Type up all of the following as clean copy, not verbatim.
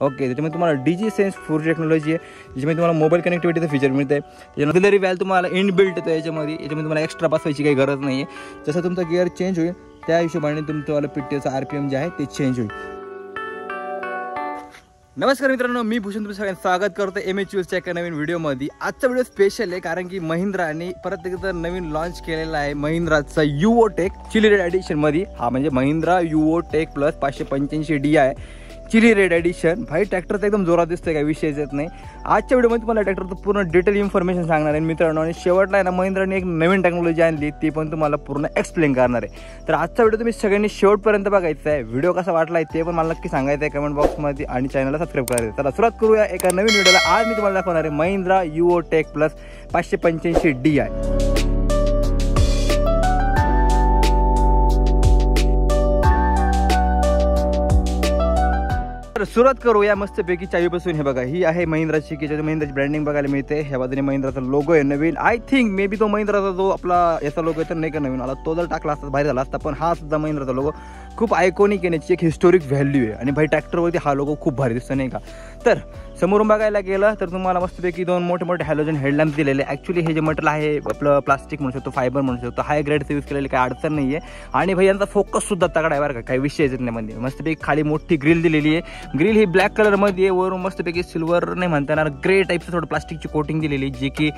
Okay, त्याच्यामध्ये तुम्हाला DG Sense 4G technology आहे, ज्याच्यामध्ये तुम्हाला मोबाईल कनेक्टिव्हिटीचं फीचर मिळतं आहे. त्याच्यानंतर ऑक्झिलरी व्हॅल्व तुम्हाला इनबिल्ट येतो याच्यामध्ये तुम्हाला एक्स्ट्रा बसवायची काही गरज नाही आहे. जसं तुमचा गिअर चेंज होईल त्या हिशोबाने तुमचं PTOचं RPM जे आहे ते चेंज होईल. नमस्कार मित्रांनो, मी भूषण तुमचं सगळ्यांचं स्वागत करतो MHULच्या एका नवीन व्हिडिओमध्ये. आजचा व्हिडिओ स्पेशल आहे कारण की महिंद्राने परत एकदा नवीन लॉन्च केलेला आहे महिंद्राचा युओ टेक चिली रेड एडिशनमध्ये. हा म्हणजे Mahindra Yuvo tech plus 585 DI chilli red edition. भाई ट्रॅक्टरचा एकदम जोरात दिसतोय, काही विषयच येत नाही. आजच्या व्हिडिओमध्ये तुम्हाला ट्रॅक्टरचं पूर्ण डिटेल इन्फॉर्मेशन सांगणार आहे मित्रांनो, आणि शेवटला आहे ना महिंद्राने एक नवीन टेक्नॉलॉजी आणली ती पण तुम्हाला पूर्ण एक्सप्लेन करणार आहे. तर आजचा व्हिडिओ तुम्ही सगळ्यांनी शेवटपर्यंत बघायचा आहे. व्हिडिओ कसा वाटला आहे ते पण मला नक्की सांगायचं आहे कमेंट बॉक्समध्ये, आणि चॅनलला सबस्क्राईब करायचं. तर सुरुवात करूया एका नवीन व्हिडिओला. आज मी तुम्हाला दाखवणार आहे Mahindra Yuvo tech plus 585 DI. तर सुरुवात करूया मस्तपैकी चावीपासून. हे बघा, ही आहे महिंद्राची, की ज्याची महिंद्राची ब्रँडिंग बघायला मिळते. ह्या बाजूने महिंद्राचा लोगो आहे नवीन. आय थिंक मे बी तो महिंद्राचा जो आपला याचा लोगो आहे तर नाही का नवीन आला, तो जर टाकला असता बाहेर झाला असता. पण हा सुद्धा महिंद्राचा लोगो खूप आयकॉनिक आहे, याची एक हिस्टोरिक व्हॅल्यू आहे. आणि भाई ट्रॅक्टरवरती हा लोगो खूप भारी दिसतो नाही का. तर समोरून बघायला गेलं तर तुम्हाला मस्तपैकी दोन मोठे मोठे हॅलोजन हेडलॅम्प दिलेले. ॲक्च्युली हे जे मटेरियल आहे आपलं प्लास्टिक म्हणू शकतो, फायबर म्हणू शकतो, हाय ग्रेडचं यूज केलेले, काही अडचण नाही आहे. आणि भाई यांचा फोकस सुद्धा तगडा आहे बरं का, काही विषय येत नाही. मध्ये मस्तपैकी खाली मोठी ग्रिल दिलेली आहे. ग्रिल ही ब्लॅक कलरमध्ये आहे, वरून मस्तपैकी सिल्वर नाही म्हणता येणार, ग्रे टाईपचं थोडं प्लास्टिकची कोटिंग दिलेली, जे की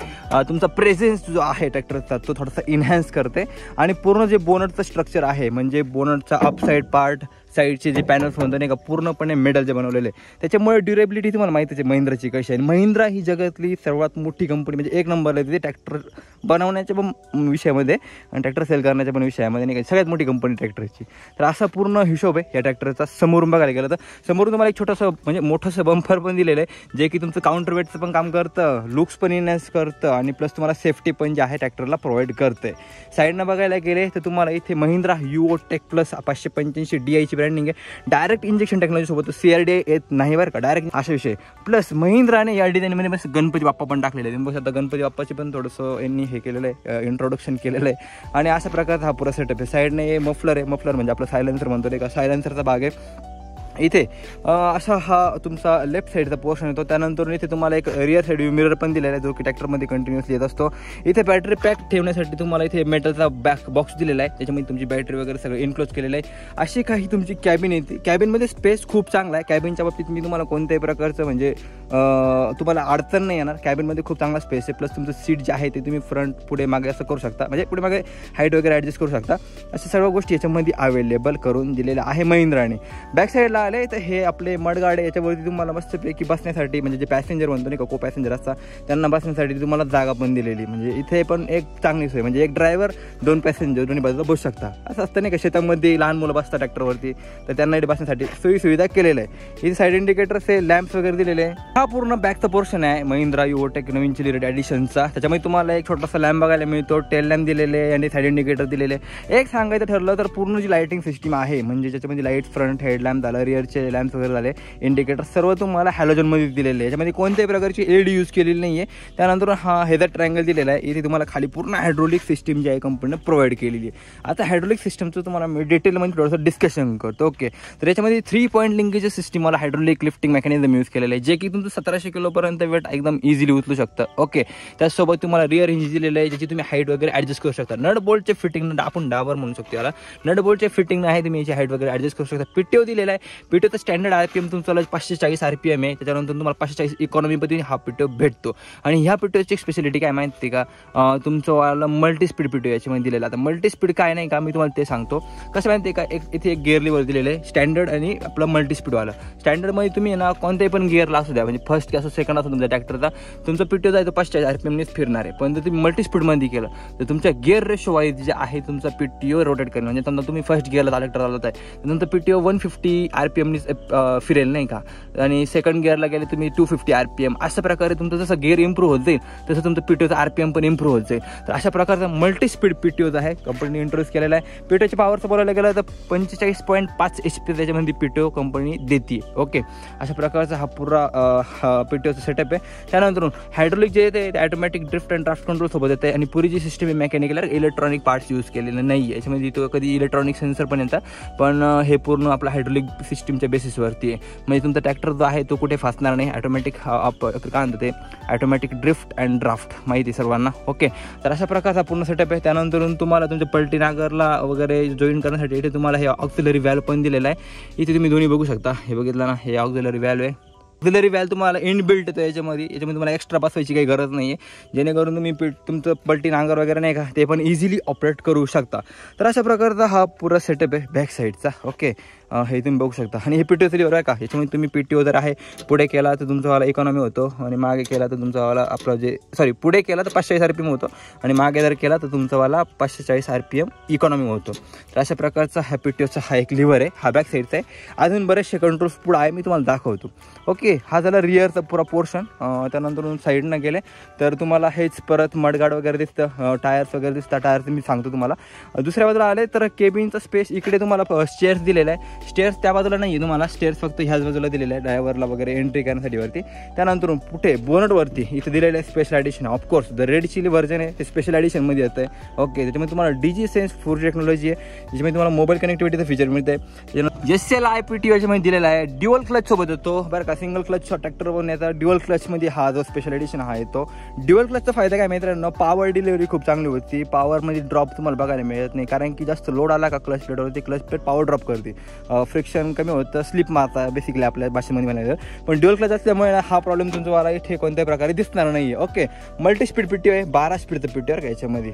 तुमचा प्रेझेन्स जो आहे ट्रॅक्टरचा तो थोडासा इन्हॅन्स करते. आणि पूर्ण जे बोनटचं स्ट्रक्चर आहे, म्हणजे बोनटचा अपसाईड पार्ट, साईडचे जे पॅनल्स म्हणतो नाही का, पूर्णपणे मेटलचे बनवलेले. त्याच्यामुळे ड्युरेबिलिटी तुम्हाला माहितीच आहे महिंद्राची कशी आहे. महिंद्रा ही जगातली सर्वात मोठी कंपनी, म्हणजे एक नंबरला येते ट्रॅक्टर बनवण्याच्या पण विषयामध्ये आणि ट्रॅक्टर सेल करण्याच्या पण विषयामध्ये नाही का, सगळ्यात मोठी कंपनी ट्रॅक्टरची. तर असा पूर्ण हिशोब आहे या ट्रॅक्टरचा. समोरून बघायला गेलं तर समोरून तुम्हाला एक छोटंसं म्हणजे मोठंसं बंपर पण दिलेलं आहे, जे की तुमचं काउंटर वेटचं पण काम करतं, लुक्स पण इन्हॅन्स करतं, आणि प्लस तुम्हाला सेफ्टी पण जे आहे ट्रॅक्टरला प्रोव्हाइड करते. साईडनं बघायला गेले तर तुम्हाला इथे Mahindra Yuvo tech plus 585 DIची branding आहे. डायरेक्ट इंजेक्शन टेक्नॉलॉजी सोबत CRDI येत नाही बरं का, डायरेक्ट अशा विषय. प्लस महिंद्राने या डिझाईनमध्ये बस गणपती बाप्पा पण टाकलेले आहे. बस आता गणपती बाप्पाचे पण थोडंसं यांनी हे केलेलं आहे, इंट्रोडक्शन केलेलं आहे. आणि अशा प्रकारचा हा पुरा सेटअप आहे. साईडने हे मफलर आहे, मफलर म्हणजे आपलं सायलेन्सर म्हणतो नाही का, सायलेन्सरचा भाग आहे इथे. असा हा तुमचा लेफ्ट साईडचा पोर्शन येतो. त्यानंतर इथे तुम्हाला एक रिअर साईड व्ह्यू मिरर पण दिलेला आहे, जो की ट्रॅक्टरमध्ये कंटिन्युअसली येत असतो. इथे बॅटरी पॅक ठेवण्यासाठी तुम्हाला इथे मेटलचा बॅक बॉक्स दिलेला आहे, त्याच्यामध्ये तुमची बॅटरी वगैरे सगळं इन्क्लोज केलेलं आहे. अशी काही तुमची कॅबिन येते. कॅबिनमध्ये स्पेस खूप चांगला आहे. कॅबिनच्या बाबतीत मी तुम्हाला कोणत्याही प्रकारचं म्हणजे तुम्हाला अडचण नाही येणार. कॅबिनमध्ये खूप चांगला स्पेस आहे. प्लस तुमचं सीट जे आहे ते तुम्ही फ्रंट पुढे मागे असं करू शकता, म्हणजे पुढे मागे हाईट वगैरे ॲडजस्ट करू शकता. अशा सर्व गोष्टी याच्यामध्ये अवेलेबल करून दिलेल्या आहे महिंद्राने. बॅक साईडला आले तर हे आपले मडगाडे, याच्यावरती तुम्हाला मस्तपैकी बसण्यासाठी, म्हणजे जे पॅसेंजर म्हणतो नाही का, को पॅसेंजर असतात त्यांना बसण्यासाठी तुम्हाला जागा पण दिलेली. म्हणजे इथे पण एक चांगली सोय, म्हणजे एक ड्रायव्हर 2 पॅसेंजर दोन्ही बाजूला बसू शकता. असं असतं नाही का, शेतामध्ये लहान मुलं बसतात ट्रॅक्टरवरती, तर त्यांना इथे बसण्यासाठी सोयी सुविधा केलेलं आहे. इथे साईड इंडिकेटर्स आहे, लॅम्प्स वगैरे दिलेले आहे. हा पूर्ण बॅकचा पोर्शन आहे महिंद्रा युओ टेक नवीन चिली रेड एडिशनचा. त्याच्यामध्ये तुम्हाला एक छोटासा लॅम्प बघायला मिळतो, टेल लॅम्प दिलेले आणि साईड इंडिकेटर दिलेले. एक सांगायचं ठरलं तर पूर्ण जी लाइटिंग सिस्टीम आहे, म्हणजे ज्याच्यामध्ये लाईट, फ्रंट हेडलॅम्प झालं, रिअरचे लॅम्प्स वगैरे झाले, इंडिकेटर सर्व तुम्हाला हॅलोजनमध्ये दिलेले आहे. याच्यामध्ये कोणत्याही प्रकारची LED यूज केलेली नाही आहे. त्यानंतर हा हेझर ट्रायंगल दिलेला आहे. इथे तुम्हाला खाली पूर्ण हायड्रोलिक सिस्टीम जी आहे कंपनीने प्रोव्हाइड केलेली आहे. आता हायड्रोलिक सिस्टमचं तुम्हाला मी डिटेलमध्ये थोडंसं डिस्कशन करतो. ओके, तर याच्यामध्ये 3 पॉईंट लिंकेज सिस्टीमवाला हायड्रोलिक लिफ्टिंग मेकॅनिझम यूज केलेलं आहे, जे की तुमचं 1700 किलोपर्यंत वेट एकदम इझिली उचलू शकतं. ओके, त्याचसोबत तुम्हाला रिअर हिंज दिलेलं आहे, ज्याची तुम्ही हाईट वगैरे ॲडजस्ट करू शकता. नट बोल्टचे फिटिंग आपण डाबर म्हणू शकतो याला, नट बोल्टचे फिटिंग आहे, तुम्ही याची हाईट वगैरे ॲडजस्ट करू शकता. PTO दिलेला आहे. PTOचं स्टँडर्ड RPM तुमचं 540 RPM आहे. त्याच्यानंतर तुम्हाला 540 इकॉनॉमीमध्ये हा PTO भेटतो. आणि ह्या PTOची एक स्पेशालिटी काय माहिती का, तुमचं वाला मल्टी स्पीड PTO याच्यामध्ये दिलेला. आता मल्टी स्पीड काय नाही का, मी तुम्हाला ते सांगतो. कसं माहिती का, इथे एक गिअर लिव्हर दिलेलं आहे, स्टँडर्ड आणि आपलं मल्टी स्पीडवाला. स्टँडर्डमध्ये तुम्ही ना कोणत्याही पण गिअरला असू द्या, म्हणजे फर्स्ट की असो सेकंड असो तुमच्या ट्रॅक्टरचा, तुमचा PTO जायचं 540 RPMनेच फिरणार आहे. पण जर तुम्ही मल्टी स्पीडमध्ये केलं तर तुमच्या गिअर रेशो वाईज जे आहे तुमचा PTO रोटेट करणं, म्हणजे समजा तुम्ही फर्स्ट गिअरला ट्रॅक्टर चालवत आहे, नंतर PTO 150 RPMनेच फिरेल नाही का, आणि सेकंड गिअरला गेले तुम्ही 250 RPM. अशा प्रकारे तुमचं जसं गिअर इम्प्रूव्ह होत जाईल तसं तुमचं PTOचा RPM पण इम्प्रूव्ह होत जाईल. तर अशा प्रकारचा मल्टी स्पीड PTO आहे कंपनीने इंट्रोड्यूस केलेला आहे. PTOच्या पॉवरचं बोलायला गेलं तर 45.5 HP त्याच्यामध्ये PTO कंपनी देते. ओके, अशा प्रकारचा हा पुरा PTOचा सेटअप आहे. त्यानंतर हायड्रोलिक जे येते ते automatic drift and draft control सोबत येते. आणि पुरी जी सिस्टम आहे मेकॅनिकल इलेक्ट्रॉनिक पार्ट्स यूज केलेले नाही आहे. याच्यामध्ये तो कधी इलेक्ट्रॉनिक सेन्सर पण येतात, पण हे पूर्ण आपलं हायड्रोलिक सिस्टीमच्या बेसिसवरती आहे. म्हणजे तुमचा ट्रॅक्टर जो आहे तो कुठे फासणार नाही. ऑटोमॅटिक काय म्हणतं ते ऑटोमॅटिक ड्रिफ्ट अँड ड्राफ्ट माहिती सर्वांना. ओके, तर अशा प्रकारचा पूर्ण सेटअप आहे. त्यानंतर तुम्हाला तुमच्या पलटी नांगरला वगैरे जॉईन करण्यासाठी इथे तुम्हाला हे ऑक्सिलरी व्हॅल्व पण दिलेला आहे. इथे तुम्ही दोन्ही बघू शकता. हे बघितलं ना, हे ऑक्सिलरी व्हॅल्व आहे. ऑक्सिलरी व्हॅल्व तुम्हाला इनबिल्ट येतो याच्यामध्ये तुम्हाला एक्स्ट्रा बसवायची काही गरज नाही आहे, जेणेकरून तुम्ही तुमचं पलटी नांगर वगैरे नाही का ते पण इझिली ऑपरेट करू शकता. तर अशा प्रकारचा हा पुरा सेटअप आहे बॅक साईडचा. ओके, हे तुम्ही बघू शकता. आणि हे PTO लिव्हर आहे का, याच्यामध्ये तुम्ही PTO जर आहे पुढे केला तर तुमचा वाला इकॉनॉमी होतो आणि मागे केला तर तुमचा वाला आपलं जे पुढे केला तर 540 RPM होतो आणि मागे जर केला तर तुमचा वाला 540 RPM इकॉनॉमी होतो. तर अशा प्रकारचा हा PTOचा हा एक लिव्हर आहे, हा बॅक साईडचा आहे. अजून बरेचसे कंट्रोल्स पुढे आहे, मी तुम्हाला दाखवतो. ओके, हा झाला रिअरचा पुरा पोर्शन. त्यानंतर साईडनं गेले तर तुम्हाला हेच परत मडगार्ड वगैरे दिसतं, टायर्स वगैरे दिसतं. टायर्स मी सांगतो तुम्हाला. दुसऱ्या बाजूला आले तर केबिनचा स्पेस, इकडे तुम्हाला स्टेअर्स दिलेला आहे. स्टेअर्स त्या बाजूला नाही आहे तुम्हाला, स्टेअर्स फक्त ह्याच बाजूला दिलेलं आहे ड्रायव्हरला वगैरे एंट्री करण्यासाठी वरती. त्यानंतर पुढे बोनटवरती इथे दिलेलं आहे special edition. Of course the red chilli version आहे ते स्पेशल एडिशनमध्ये येतं आहे. ओके, त्याच्यामध्ये तुम्हाला DG Sense 4G टेक्नॉलॉजी आहे, ज्याच्यामध्ये तुम्हाला मोबाईल कनेक्टिव्हिटीचं फीचर मिळतं आहे. SLI PTO याच्यामध्ये दिलेला आहे. ड्युअल क्लच सोबत येतो बरं का, सिंगल क्लच ट्रॅक्टर बनवण्याचा ड्युअल क्लचमध्ये हा जो स्पेशल एडिशन आहे तो. ड्युअल क्लचचा फायदा काय मित्रांनो, पॉवर डिलिव्हरी खूप चांगली होती. पॉवरमध्ये ड्रॉप तुम्हाला बघायला मिळत नाही, कारण की जास्त लोड आला का क्लच प्लेटवरती क्लच प्लेट पॉवर ड्रॉप करते, फ्रिक्शन कमी होतं, स्लिप मारता बेसिकली आपल्या भाषेमध्ये म्हणायचं. पण ड्युअल क्लच असल्यामुळे हा प्रॉब्लेम तुमचा वाला इथे कोणत्याही प्रकारे दिसणार नाही आहे. ओके, मल्टी स्पीड PTO आहे, 12 स्पीडचं PTO आहे का याच्यामध्ये,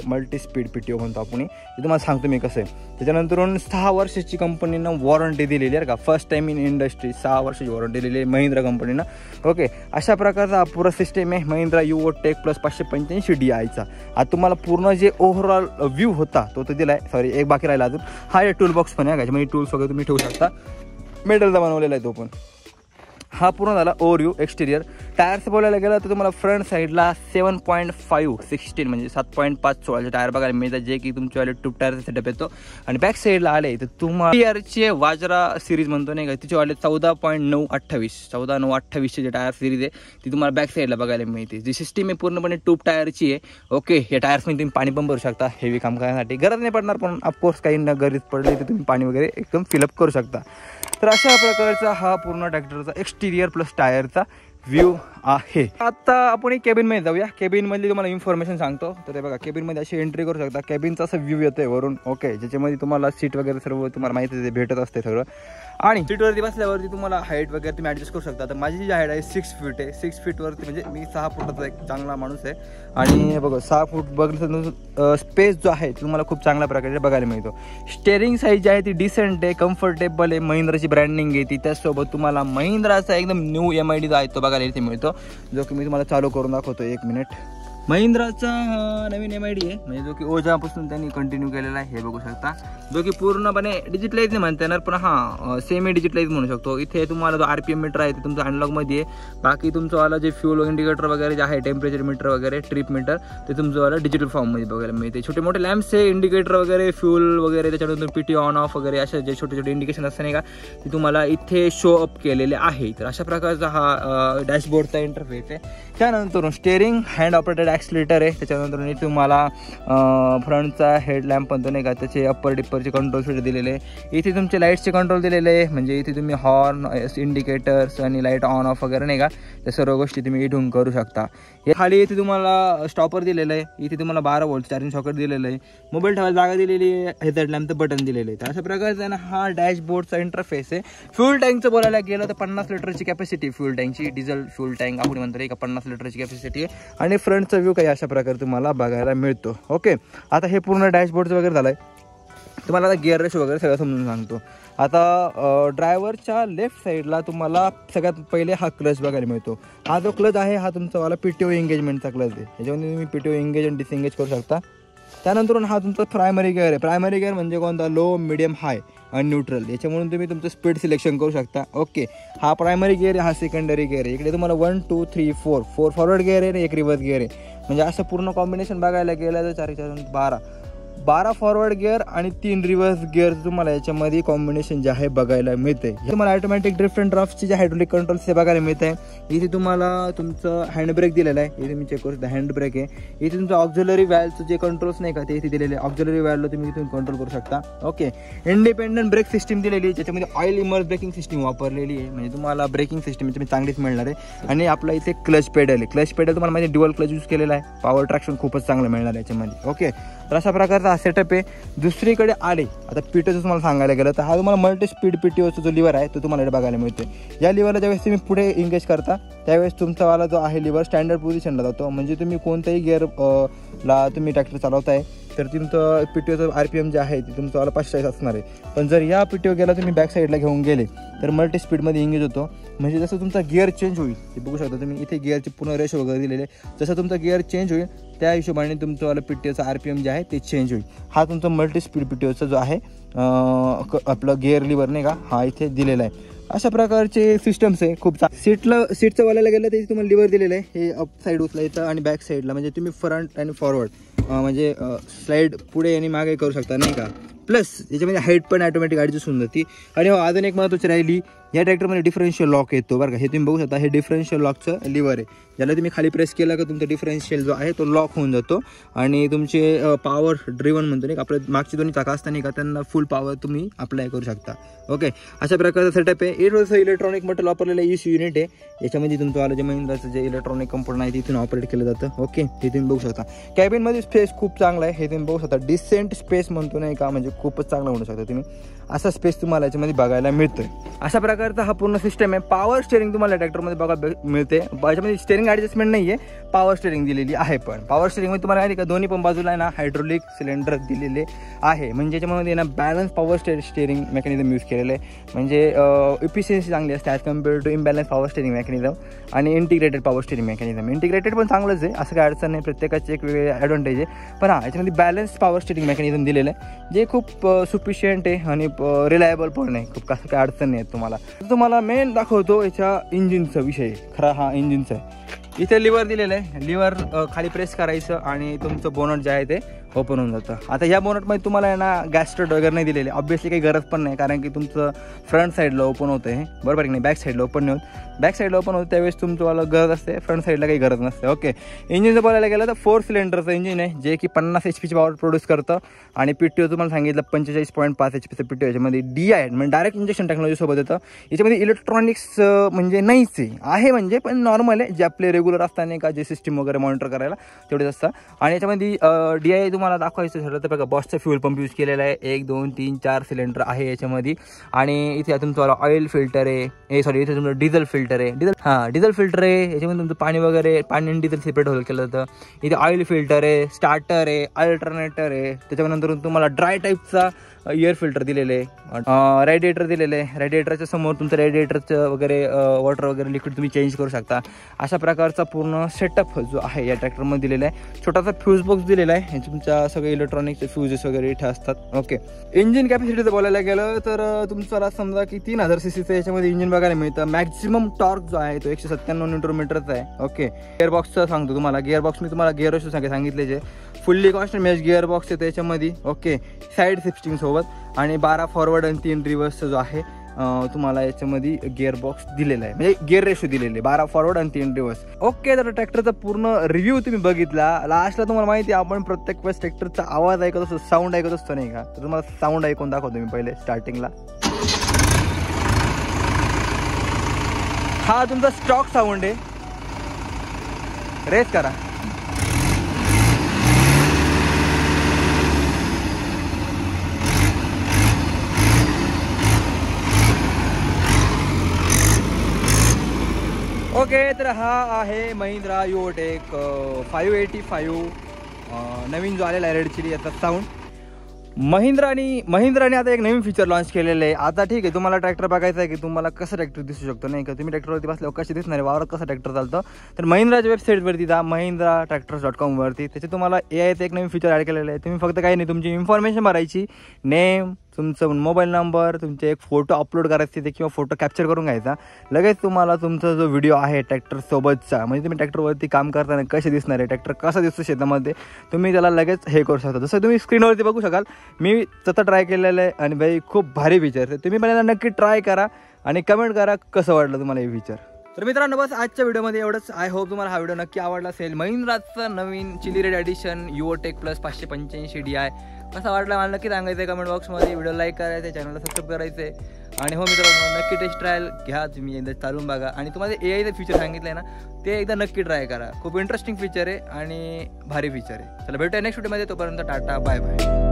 मल्टी स्पीड PTO म्हणतो आपण. हे तुम्हाला सांगतो मी कसं आहे. त्याच्यानंतर 6 वर्षाची कंपनीनं वॉरंटी दिलेली आहे का, फर्स्ट टाइम इन इंडस्ट्री 6 वर्षाची वॉरंटी दिलेली आहे महिंद्रा कंपनीनं. ओके, अशा प्रकारचा पुरा सिस्टेम आहे महिंद्रा युओ टेक प्लस 585 DIचा. आता तुम्हाला पूर्ण जे ओव्हरऑल व्ह्यू होता तो दिला आहे. सॉरी, एक बाकी राहिला अजून. हा एक टूल बॉक्स पण आहे, त्याच्यामध्ये टूल्स वगैरे तुम्ही ठेवू शकता. मेटलचा बनवलेला आहे तो पण. हा पूर्ण झाला ओव्हरव्ह्यू एक्सटिरियर. टायर्स बोलायला गेलं तर तुम्हाला फ्रंट साईडला 7.5/16 म्हणजे 7.5/16 टायर बघायला मिळतात, जे की तुमच्यावाले ट्यूब टायरचा सेटअप येतो. आणि बॅक साईडला आले तर तुम्हाला टीआरचे वाजरा सिरीज म्हणतो नाही का, तिच्यावाले 14.928 जे टायर सिरीज आहे ती तुम्हाला बॅक साईडला बघायला मिळते. जी सिस्टीम आहे पूर्णपणे ट्यूब टायरची आहे. ओके, या टायर्समध्ये तुम्ही पाणी पण भरू शकता हेवी काम करण्यासाठी, गरज नाही पडणार, पण ऑफकोर्स काही न गरज पडली तर तुम्ही पाणी वगैरे एकदम फिलअप करू शकता. तर अशा प्रकारचा हा पूर्ण ट्रॅक्टरचा एक्सटिरियर प्लस टायरचा व्ह्यू आहे. आता आपण केबिनमध्ये जाऊया. केबिनमधली तुम्हाला इन्फॉर्मेशन सांगतो. तर बघा, केबिनमध्ये अशी एंट्री करू शकता. केबिनचा असं व्ह्यू येतोय वरून. ओके, ज्याच्यामध्ये तुम्हाला सीट वगैरे सर्व तुम्हाला माहिती आहे भेटत असते सगळं. आणि सीटवरती बसल्यावरती तुम्हाला हाईट वगैरे तुम्ही ॲडजस्ट करू शकता. तर माझी जी हाईट आहे 6 फीट आहे. 6 फीटवरती म्हणजे मी 6 फुटाचा एक चांगला माणूस आहे. आणि बघा 6 फूट बघितलं स्पेस जो आहे तुम्हाला खूप चांगल्या प्रकारे बघायला मिळतो. स्टेअरिंग साईज जी आहे ती डिसेंट आहे, कम्फर्टेबल आहे. महिंद्राची ब्रँडिंग आहे ती. त्याचसोबत तुम्हाला महिंद्राचा एकदम न्यू MID जो आहे तो बघायला इथे मिळतो, जो की मी तुम्हाला चालू करून दाखवतो. 1 मिनिट. महिंद्राचा नवीन MID आहे, म्हणजे जो की ओजापासून त्यांनी कंटिन्यू केलेला आहे. हे बघू शकता, जो की पूर्णपणे डिजिटलाइज नाही म्हणता येणार, पण हां सेमी डिजिटलाइज म्हणू शकतो. इथे तुम्हाला जो RPM मीटर आहे ते तुमचं अनलॉगमध्ये आहे. बाकी तुमचं वाला जे फ्यूल इंडिकेटर वगैरे जे आहे, टेम्परेचर मीटर वगैरे, ट्रिप मीटर, ते तुमचं वाला डिजिटल फॉर्ममध्ये बघायला मिळते. छोटे मोठे लॅम्प्स आहे, इंडिकेटर वगैरे, फ्यूल वगैरे, त्याच्यानंतर PTO ऑन ऑफ वगैरे अशा जे छोटे छोटे इंडिकेशन असतं नाही का, ते तुम्हाला इथे शो अप केलेले आहे. तर अशा प्रकारचा हा डॅशबोर्डचा इंटरफेस आहे. त्यानंतर स्टेअरिंग हँड ऑपरेटेड ॲक्सिलेटर आहे. त्याच्यानंतर तुम्हाला फ्रंटचा हेडलॅम्प म्हणतो नाही का, त्याचे अप्पर डिप्परचे कंट्रोल सुद्धा दिलेले आहे. इथे तुमचे लाईट्सचे कंट्रोल दिलेले आहे, म्हणजे इथे तुम्ही हॉर्न, इंडिकेटर्स आणि लाईट ऑन ऑफ वगैरे नाही का, त्या सर्व गोष्टी तुम्ही इथून करू शकता. हे खाली इथे तुम्हाला स्टॉपर दिलेलं आहे. इथे तुम्हाला 12 व्होल्ट चार्जिंग सॉकेट दिलेलं आहे. मोबाईल ठेवायला जागा दिलेली आहे. हेडलॅम्पचं बटन दिलेलं आहे. तर अशा प्रकारचा ना हा डॅशबोर्डचा इंटरफेस आहे. फ्यूल टँकचं बोलायला गेलं तर 50 लिटरची कॅपॅसिटी फ्यूल टँकची, डिझेल फ्यूल टँक आपण म्हणतो का, 50 लिटरची कॅपॅसिटी आहे. आणि फ्रंटचा व्ह्यू काही अशा प्रकारे तुम्हाला बघायला मिळतो. ओके, आता हे पूर्ण डॅशबोर्डचं वगैरे झालं आहे. तुम्हाला आता गिअर रेश वगैरे सगळं समजून सांगतो. आता ड्रायव्हरच्या लेफ्ट साईडला तुम्हाला सगळ्यात पहिले हा क्लच बघायला मिळतो. हा जो क्लच आहे हा तुमचावाला PTO एंगेजमेंटचा क्लच आहे. याच्यामध्ये तुम्ही PTO एंगेज आणि डिसएंगेज करू शकता. त्यानंतर हा तुमचा प्रायमरी गिअर आहे. प्रायमरी गिअर म्हणजे कोणता, लो, मिडियम, हाय आणि न्यूट्रल. याच्यामुळे तुम्ही तुमचं स्पीड सिलेक्शन करू शकता. ओके, हा प्रायमरी गिअर आहे, हा सेकंडरी गिअर आहे. इकडे तुम्हाला 1 2 3 4 फॉरवर्ड गिअर आहे आणि एक रिव्हर्स गिअर आहे. म्हणजे असं पूर्ण कॉम्बिनेशन बघायला गेलं तर 4 4 12 12 फॉरवर्ड गिअर आणि 3 रिव्हर्स गिअर तुम्हाला याच्यामध्ये कॉम्बिनेशन जे आहे बघायला मिळते. तुम्हाला ऑटोमॅटिक डिफरंट ड्राफ्टचे जे हायड्रोलिक कंट्रोल्स ते बघायला मिळते. इथे तुम्हाला तुमचं हँड ब्रेक दिलेलं आहे, इथे तुम्ही चेक करू शकता हँड ब्रेक आहे. इथे तुमचं ऑक्झिलरी व्हॅल्वचं जे कंट्रोल्स नाही का ते इथे दिलेले, ऑक्झिलरी व्हॅल्वला तुम्ही इथून कंट्रोल करू शकता. ओके, इंडिपेंडंट ब्रेक सिस्टीम दिलेली आहे, ज्याच्यामध्ये ऑइल इमर्स ब्रेकिंग सिस्टीम वापरलेली आहे, म्हणजे तुम्हाला ब्रेकिंग सिस्टीम चांगलीच मिळणार आहे. आणि आपला इथे क्लच पेडल आहे, क्लच पेडल तुम्हाला माहिती ड्युअल क्लच यूज केलेला आहे, पॉवर ट्रॅक्शन खूपच चांगलं मिळणार आहे याच्यामध्ये. ओके, तर अशा प्रकारचा हा सेटअप आहे. दुसरीकडे आले आता पीटीओचं तुम्हाला सांगायला गेलं तर हा तुम्हाला मल्टी स्पीड पीटीओचा जो लिव्हर आहे तो तुम्हाला बघायला मिळतो. या लिव्हरला ज्यावेळेस तुम्ही पुढे एंगेज करता त्यावेळेस तुमचा वाला जो आहे लिव्हर स्टँडर्ड पोझिशनला जातो, म्हणजे तुम्ही कोणत्याही गिअर ला तुम्ही ट्रॅक्टर चालवताय तर तुमचं पीटीओचं RPM जे आहे ते तुमचं वाला 540 असणार आहे. पण जर या पीटीओ गेला तुम्ही बॅक साईडला घेऊन गेले तर मल्टी स्पीडमध्ये एंगेज होतो, म्हणजे जसं तुमचा गिअर चेंज होईल ते बघू शकता तुम्ही. इथे गिअरची पूर्ण रेश वगैरे दिलेले, जसं तुमचा गिअर चेंज होईल त्या हिशोबाने तुमचं वाला पीटीओचा RPM जे आहे ते चेंज होईल. हा तुमचा मल्टी स्पीड पीटीओचा जो आहे आपलं गिअर लिव्हर नाही का हा इथे दिलेला आहे. अशा प्रकारचे सिस्टम्स आहे खूप. सीटचं वालायला गेलं तर तुम्हाला लिव्हर दिलेलं आहे, हे अप साईड उचलायचं आणि बॅक साईडला म्हणजे तुम्ही फ्रंट आणि फॉरवर्ड म्हणजे स्लाईड पुढे आणि मागे करू शकता नाही का. प्लस याच्यामध्ये हाईट पण ऑटोमॅटिक ॲडजस्ट होऊन जाते. आणि अजून एक महत्त्वाची राहिली, या ट्रॅक्टरमध्ये डिफरन्शियल लॉक येतो बरं का, हे तुम्ही बघू शकता. हे डिफरन्शियल लॉकचं लिव्हर आहे, ज्याला तुम्ही खाली प्रेस केला का तुमचा डिफरन्शियल जो आहे तो लॉक होऊन जातो आणि तुमचे पॉवर ड्रिव्हन म्हणतो नाही का, आपल्या मागची दोन्ही चाकं असताना का त्यांना फुल पॉवर तुम्ही अप्लाय करू शकता. ओके, अशा प्रकारचा सेटअप आहे. इलेक्ट्रॉनिक मटेरियल वापरलेलं ECU युनिट आहे. याच्यामध्ये तुमचं आलं जे महिंद्राचं जे इलेक्ट्रॉनिक कंपोनंट आहे तिथून ऑपरेट केलं जातं. ओके, हे तुम्ही बघू शकता. कॅबिनमध्ये स्पेस खूप चांगला आहे, हे तुम्ही बघू शकता. डिसेंट स्पेस म्हणतो नाही का, म्हणजे खूपच चांगला म्हणू शकता तुम्ही. असा स्पेस तुम्हाला याच्यामध्ये बघायला मिळतोय. अशा प्रकारचा हा पूर्ण सिस्टम आहे. पॉवर स्टेअरिंग तुम्हाला ट्रॅक्टरमध्ये बघायला मिळते. याच्यामध्ये स्टेअरिंग ॲडजस्टमेंट नाही आहे, पॉवर स्टेअरिंग दिलेली आहे. पण पॉवर स्टेअरिंगमध्ये तुम्हाला माहिती का दोन्ही पण बाजूला आहे ना हायड्रोलिक सिलेंडर दिलेले आहे, म्हणजे याच्यामध्ये ना balance power steering mechanism use केलेलं आहे. म्हणजे इफिशियन्सी चांगली असते as compare to imbalance power steering mechanism आणि integrated power steering mechanism. Integrated पण चांगलंच आहे, असं काही अडचण नाही, प्रत्येकाचे एक वेगळे ॲडव्हान्टेज आहे. पण हा याच्यामध्ये बॅलन्स पॉवर स्टेअरिंग मेकॅनिझम दिलेलं आहे, जे खूप सुफिशियंट आहे आणि रिलायबल पण आहे, खूप कसं काय अडचण नाही तुम्हाला. तुम्हाला मेन दाखवतो याच्या इंजिनचा विषय. खरा हा इंजिनचा आहे. इथे लिव्हर दिलेलं आहे, लिव्हर खाली प्रेस करायचं आणि तुमचं बोनट जे आहे ते ओपन होऊन जातं. आता या बोनटमध्ये तुम्हाला आहे ना गॅस स्टार्ट वगैरे नाही दिलेले, ऑब्विसली काही गरज पण नाही, कारण की तुमचं फ्रंट साईडला ओपन होतं आहे बरोबर की नाही, बॅक साईडला ओपन नाही होत. बॅक साईडला ओपन होतं त्यावेळेस तुमचं गरज असते, फ्रंट साईडला काही गरज नसते. ओके, इंजिनचं बोलायला गेलं तर 4 सिलेंडरचं इंजिन आहे, जे की 50 HP पॉवर प्रोड्यूस करतं. आणि पीटीओ तुम्हाला सांगितलं 45.5 HP पीटीओ. याच्यामध्ये DI म्हणजे डायरेक्ट इंजेक्शन टेक्नॉलॉजी सोबत येतं. याच्यामध्ये इलेक्ट्रॉनिक्स म्हणजे नाहीच आहे म्हणजे, पण नॉर्मल आहे, जे आपले रेग्युलर असताना का जे सिस्टीम वगैरे मॉनिटर करायला तेवढेच असतं. आणि याच्यामध्ये DI तुम्हाला दाखवायचं ठरलं तर बघा, बॉसचा फ्युल पंप यूज केलेला आहे. 1 2 3 4 सिलेंडर आहे याच्यामध्ये. आणि इथे तुमचं ऑइल फिल्टर आहे, सॉरी इथे तुमचं डिझेल फिल्टर आहे, डिझेल फिल्टर आहे. याच्यामध्ये तुमचं पाणी वगैरे, पाणी आणि डिझेल सेपरेट होल केलं जातं. इथे ऑइल फिल्टर आहे, स्टार्टर आहे, अल्टरनेटर आहे. त्याच्यानंतर तुम्हाला ड्राय टाईपचा एअर फिल्टर दिलेले आहे, रेडिएटर दिलेले आहे. रेडिएटरच्या समोर तुमचं रेडिएटरचं वगैरे वॉटर वगैरे लिक्विड तुम्ही चेंज करू शकता. अशा प्रकारचा पूर्ण सेटअप जो आहे या ट्रॅक्टरमध्ये दिलेला आहे. छोटासा फ्यूज बॉक्स दिलेला आहे, तुमच्या सगळे इलेक्ट्रॉनिकचे फ्यूजेस वगैरे इथे असतात. ओके, इंजिन कॅपॅसिटीचं बोलायला गेलं तर तुमचं समजा की 3000 CCचं याच्यामध्ये इंजिन बघायला मिळतं. मॅक्सिमम टॉर्क जो आहे तो 197 Nm आहे. ओके, गिअरबॉक्सचं सांगतो तुम्हाला. गिअरबॉक्स मी तुम्हाला गिअर रेशो सांगितले जे फुल्ली कॉन्स्टंट मेश गिअरबॉक्स आहे त्याच्यामध्ये. ओके, साईड शिफ्टिंग सोबत आणि 12 फॉरवर्ड आणि 3 रिव्हर्सचं जो आहे तुम्हाला याच्यामध्ये गिअरबॉक्स दिलेला आहे, म्हणजे गिअर रेशो दिलेले 12 फॉरवर्ड आणि 3 रिव्हर्स. ओके, तर ट्रॅक्टरचा पूर्ण रिव्ह्यू तुम्ही बघितला. लास्टला तुम्हाला माहिती आहे आपण प्रत्येक वेळेस ट्रॅक्टरचा आवाज ऐकत असतो, साऊंड ऐकत असतो नाही का, तर तुम्हाला साऊंड ऐकून दाखवतो मी पहिले स्टार्टिंगला. हा तुमचा स्टॉक साऊंड आहे, रेस करा. ओके, तर हा आहे महिंद्रा युओटेक 585 नवीन जो आलेला आहे रेड चिली याचा साऊंड. महिंद्राने आता एक नवीन फीचर लॉन्च केलेलं आहे. आता ठीक आहे, तुम्हाला ट्रॅक्टर बघायचा आहे की तुम्हाला कसं ट्रॅक्टर दिसू शकतो नाही का, तुम्ही ट्रॅक्टरवरती बसल्यावर कसे दिसणार आहे, वावरात कसं ट्रॅक्टर चालतं, तर महिंद्राच्या वेबसाईटवरती जा, महिंद्राट्रॅक्टर्स.com वरती. त्याचे तुम्हाला AIचं एक नवीन फीचर ॲड केलेलं आहे. तुम्ही फक्त काही नाही, तुमची इन्फॉर्मेशन भरायची, नेम, तुमचं मोबाईल नंबर, तुमचे एक फोटो अपलोड करायचे तिथे किंवा फोटो कॅप्चर करून घ्यायचा. लगेच तुम्हाला तुमचा जो व्हिडिओ आहे ट्रॅक्टरसोबतचा, म्हणजे तुम्ही ट्रॅक्टरवरती काम करताना कसे दिसणार आहे, ट्रॅक्टर कसा दिसतो शेतामध्ये, तुम्ही त्याला लगेच हे करू शकता. जसं तुम्ही स्क्रीनवरती बघू शकाल, मी स्वतः ट्राय केलेलं आहे आणि भाई खूप भारी फीचर आहे. तुम्ही पहिल्यांदा नक्की ट्राय करा आणि कमेंट करा कसं वाटलं तुम्हाला हे फीचर. तर मित्रांनो, बस आजच्या व्हिडिओमध्ये एवढंच. आय होप तुम्हाला हा व्हिडिओ नक्की आवडला असेल. महिंद्राचं नवीन chilli red edition Yuvo tech plus 585 DI कसा वाटला मला नक्की सांगायचं आहे कमेंट बॉक्समध्ये. व्हिडिओ लाईक करायचं, चॅनलला सबस्क्राईब करायचं आहे. आणि हो मित्रांनो, नक्की टेस्ट ट्रायल घ्या तुम्ही, एकदा चालून बघा. आणि तुम्हाला AIचं फीचर सांगितलं आहे ना, ते एकदा नक्की ट्राय करा. खूप इंटरेस्टिंग फीचर आहे आणि भारी फीचर आहे. चला भेटूया नेक्स्ट व्हिडिओमध्ये. तोपर्यंत टाटा, बाय बाय.